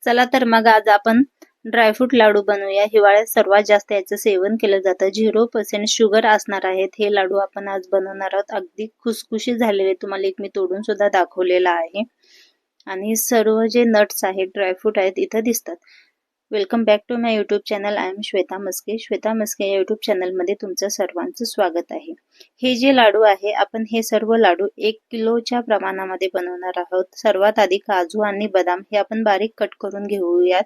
चला तर मग आज आपण ड्रायफ्रूट लाडू बनवूया। हिवाळ्यात सर्वात जास्त याचं सेवन केलं जातं। 0% शुगर असणार आहेत हे लाडू आपण आज बनवणार आहोत। अगदी खुसखुशीत झालेले, तुम्हाला एक मी तोडून सुद्धा दाखवलेला आहे। आणि सर्व जे नट्स आहेत, ड्रायफ्रूट आहेत इथे दिसतात। Welcome back to my YouTube channel. I am Shweta Maske. Shweta Maske या यूट्यूब चॅनल मध्ये तुमचं सर्वांचं स्वागत आहे। हे जे लाडू आहे, आपण हे सर्व लाडू 1 किलोच्या प्रमाणामध्ये बनवणार आहोत। सर्वात आधी काजू आणि बदाम हे आपण बारीक कट करून घेऊयात।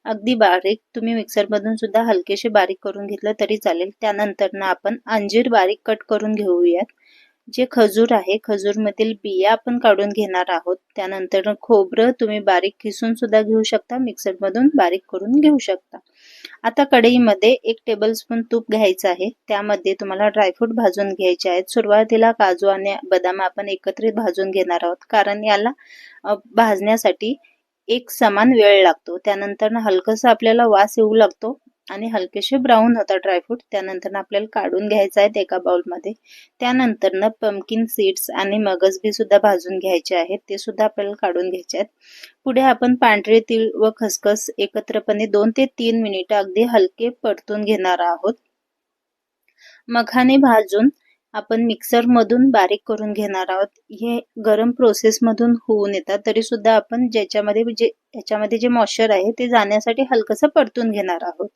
अगदी बारीक, तुम्ही मिक्सर मधून सुद्धा हलकेसे बारीक करून घेतलं तरी चालेल। त्यानंतर ना आपण अंजीर बारीक कट करून घेऊयात। जे खजूर आहे, खजूर मधील बिया आपण काढून घेणार आहोत। त्यानंतर खोबरं तुम्ही बारीक किसून सुद्धा घेऊ शकता, मिक्सर मधून बारीक करून घेऊ शकता। आता कढईमध्ये 1 टेबलस्पून तूप घ्यायचं आहे। त्यामध्ये तुम्हाला ड्रायफ्रूट भाजून घ्यायचे आहेत। सुरुवातीला काजू आणि बदाम आपण एकत्रित भाजून घेणार आहोत, कारण याला भाजण्यासाठी एक समान वेळ लागतो। त्यानंतर हलकसा आपल्याला वास येऊ लागतो आणि हलकेसे ब्राऊन होतात ड्रायफ्रूट। त्यानंतर आपल्याला काढून घ्यायचे आहेत एका बाउल मध्ये। त्यानंतर पंपकिन सीड्स आणि मगज बी सुद्धा भाजून घ्यायचे आहेत, ते सुद्धा आपल्याला काढून घ्यायचे आहेत। पुढे आपण पांढरे तीळ व खसखस एकत्रपणे 2 ते 3 मिनिटे अगदी हलके परतून घेणार आहोत। मखाने भाजून आपण मिक्सर मधून बारीक करून घेणार आहोत। हे गरम प्रोसेस मधून होऊन येतात, तरी सुद्धा आपण याच्यामध्ये जे मॉइश्चर आहे ते जाण्यासाठी हलकसं परतून घेणार आहोत।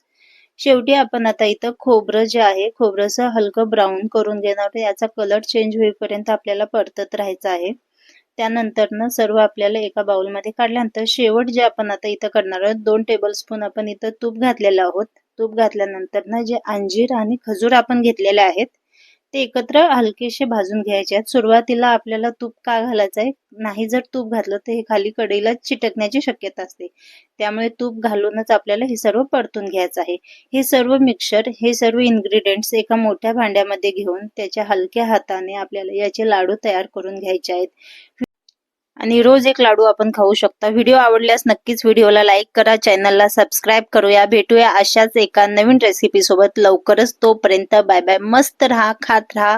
शेवटी आपण आता इथं खोबरं जे आहे, खोबरंचं हलकं ब्राऊन करून घेणार आहोत। याचा कलर चेंज होईपर्यंत आपल्याला परतत राहायचं आहे। त्यानंतर सर्व आपल्याला एका बाउल मध्ये काढल्यानंतर शेवट जे आपण आता इथं करणार आहोत, 2 टेबलस्पून आपण इथं तूप घातलेलं आहोत। तूप घातल्यानंतर जे अंजीर आणि खजूर आपण घेतलेले आहेत ते एकत्र हलकेसे भाजून घ्यायचे आहेत। सुरुवातीला आपल्याला तूप का घालायचं आहे, नाही जर तूप घातलं तर हे खाली कढईला चिटकण्याची शक्यता असते। त्यामुळे तूप घालूनच आपल्याला हे सर्व परतून घ्यायचं आहे। हे सर्व मिक्सचर, हे सर्व इन्ग्रेडियंट्स एका मोठ्या भांड्यामध्ये घेऊन त्याच्या हलक्या हाताने आपल्याला याचे लाडू तयार करून घ्यायचे आहेत। आणि रोज एक लाडू आपण खाऊ शकता। व्हिडिओ आवडल्यास नक्कीच व्हिडिओला लाईक करा, चॅनलला सबस्क्राईब करूया। भेटूया अशाच एका नवीन रेसिपी सोबत लवकरच। तोपर्यंत बाय बाय। मस्त रहा, खात रहा,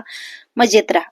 मजेत रहा।